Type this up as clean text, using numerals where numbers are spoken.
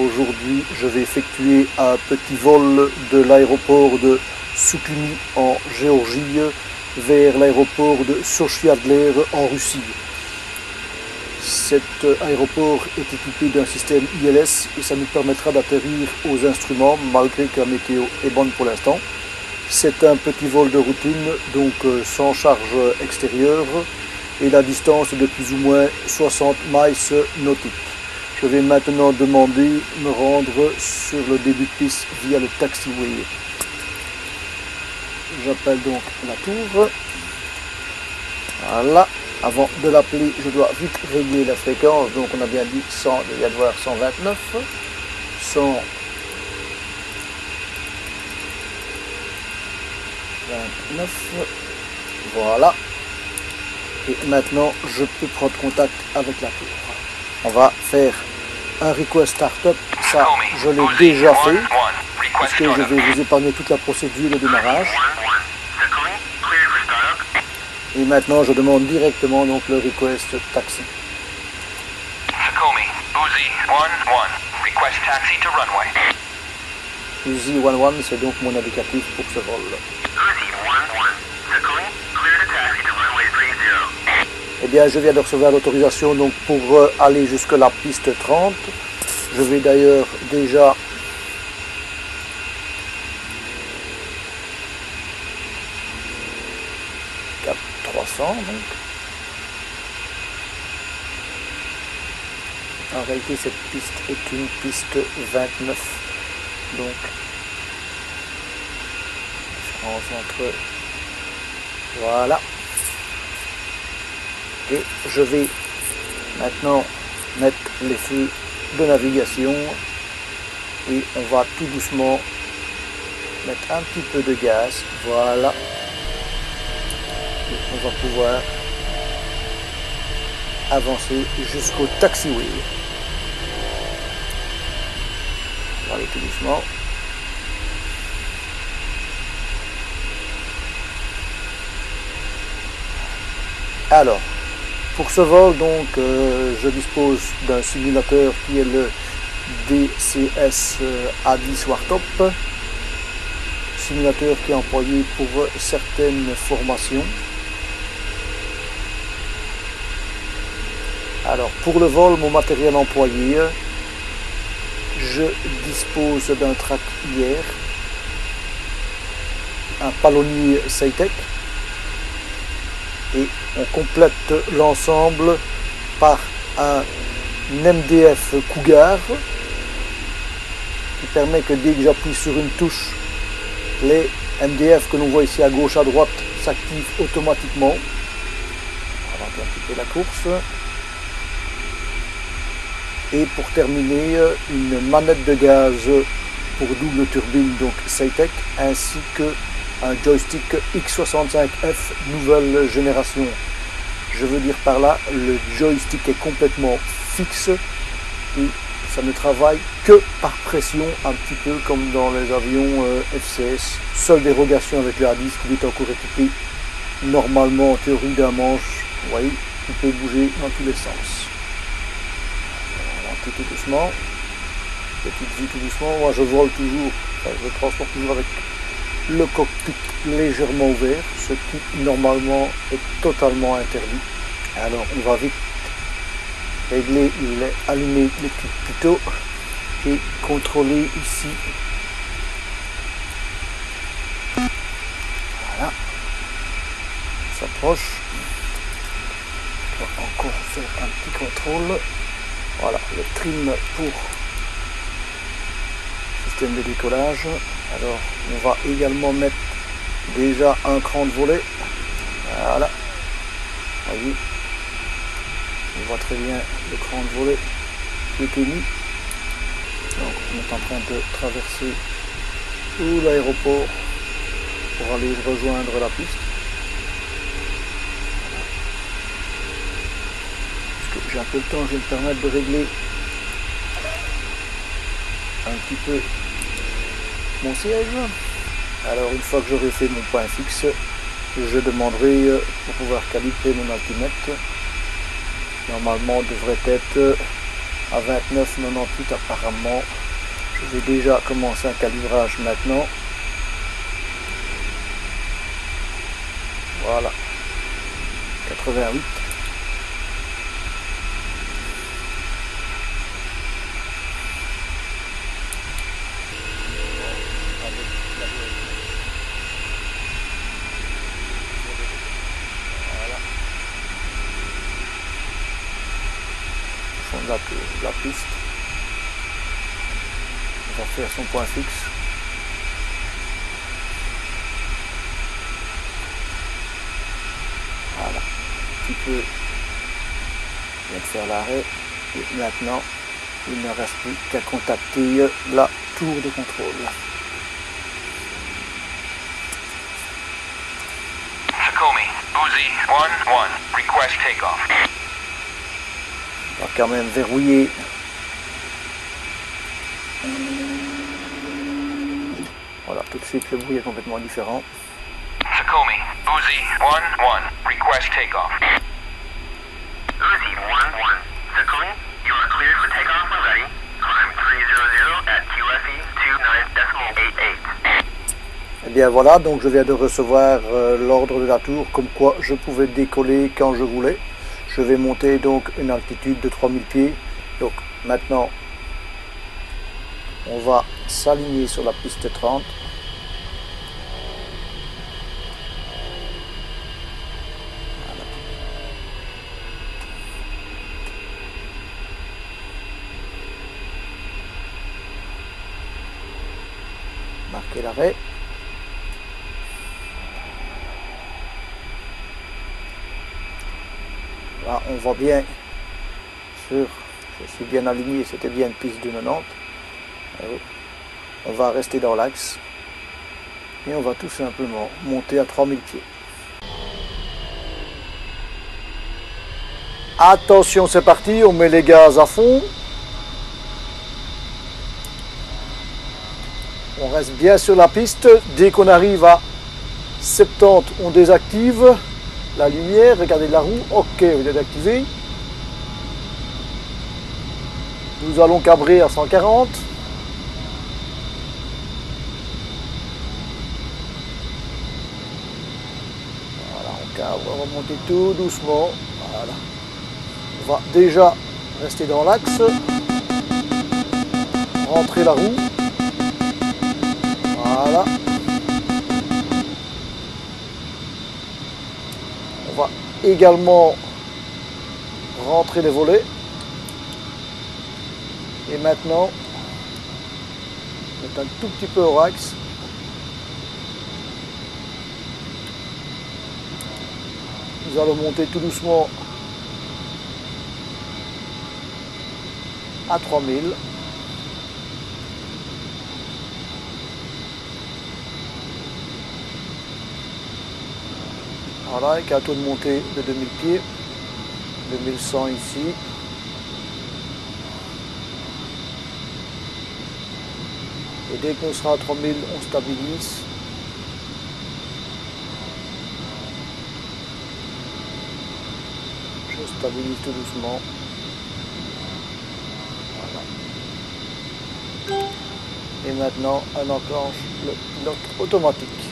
Aujourd'hui, je vais effectuer un petit vol de l'aéroport de Soukhumi en Géorgie vers l'aéroport de Sochi-Adler en Russie. Cet aéroport est équipé d'un système ILS et ça nous permettra d'atterrir aux instruments malgré que la météo est bonne pour l'instant. C'est un petit vol de routine, donc sans charge extérieure et la distance est de plus ou moins 60 miles nautiques. Je vais maintenant demander me rendre sur le début de piste via le taxiway. J'appelle donc la tour. Voilà. Avant de l'appeler, je dois vite régler la fréquence. Donc on a bien dit 100, il vient de voir 129, 129. Voilà. Et maintenant, je peux prendre contact avec la tour. On va faire un request startup. Ça, je l'ai déjà fait. Parce que je vais vous épargner toute la procédure de démarrage. Et maintenant, je demande directement donc le request taxi. Uzi 11, c'est donc mon indicatif pour ce vol. Eh bien, je viens de recevoir l'autorisation donc pour aller jusque la piste 30. Je vais d'ailleurs déjà donc. En réalité, cette piste est une piste 29. Donc, différence entre... Voilà. Et je vais maintenant mettre les feux de navigation. Et on va tout doucement mettre un petit peu de gaz. Voilà. Et on va pouvoir avancer jusqu'au taxiway. On va aller tout doucement. Alors, pour ce vol, donc, je dispose d'un simulateur qui est le DCS A10 Wartop. Simulateur qui est employé pour certaines formations. Alors, pour le vol, mon matériel employé, je dispose d'un track IR, un palonnier Saitek, et on complète l'ensemble par un MDF Cougar, qui permet que dès que j'appuie sur une touche, les MDF que l'on voit ici à gauche, à droite, s'activent automatiquement. On va ralentir un petit peu la course. Et pour terminer, une manette de gaz pour double turbine, donc Saitek, ainsi que un joystick X65F nouvelle génération. Je veux dire par là, le joystick est complètement fixe et ça ne travaille que par pression, un petit peu comme dans les avions FCS. Seule dérogation avec le A10 qui est encore équipé normalement en théorie d'un manche. Vous voyez, il peut bouger dans tous les sens. Tout doucement, petite vue tout doucement. Moi je vole toujours, je transporte toujours avec le cockpit légèrement ouvert, ce qui normalement est totalement interdit. Alors on va vite régler, allumer les tutos et contrôler ici. Voilà, on s'approche. On va encore faire un petit contrôle. Voilà, le trim pour système de décollage. Alors, on va également mettre déjà un cran de volet. Voilà. Vous voyez, on voit très bien le cran de volet qui est émis. Donc, on est en train de traverser tout l'aéroport pour aller rejoindre la piste. J'ai un peu le temps, je vais me permettre de régler un petit peu mon siège. Alors une fois que j'aurai fait mon point fixe, je demanderai pour pouvoir calibrer mon altimètre. Normalement on devrait être à 29,98 apparemment. Je vais déjà commencer un calibrage maintenant. Voilà, 88. Voilà. Fond de la piste. On va faire son point fixe. Voilà, un petit peu vient de faire l'arrêt et maintenant il ne reste plus qu'à contacter la tour de contrôle. Sukhumi, Uzi 1-1, request takeoff. On va quand même verrouiller. Voilà, tout de suite le bruit est complètement différent. Sukhumi, Uzi 1-1, request takeoff. Uzi 1-1, Sukhumi, you are cleared for takeoff when ready. Climb 300 at QFE 29.88. Et bien voilà, donc je viens de recevoir l'ordre de la tour, comme quoi je pouvais décoller quand je voulais. Je vais monter donc une altitude de 3000 pieds. Donc maintenant, on va s'aligner sur la piste 30. Voilà. Marquer l'arrêt. Là, on voit bien sur, je suis bien aligné, c'était bien une piste de 90. On va rester dans l'axe et on va tout simplement monter à 3000 pieds. Attention, c'est parti, on met les gaz à fond. On reste bien sur la piste. Dès qu'on arrive à 70, on désactive la lumière. Regardez la roue. Ok, vous êtes activé. Nous allons cabrer à 140. Voilà, on cabre, on va monter tout doucement. Voilà. On va déjà rester dans l'axe. Rentrer la roue. Voilà. On va également rentrer les volets. Et maintenant, mettre un tout petit peu au axe. Nous allons monter tout doucement à 3000. Voilà, avec un taux de montée de 2000 pieds, 2100 ici. Et dès qu'on sera à 3000, on stabilise. Je stabilise tout doucement. Voilà. Et maintenant, on enclenche le pilote automatique.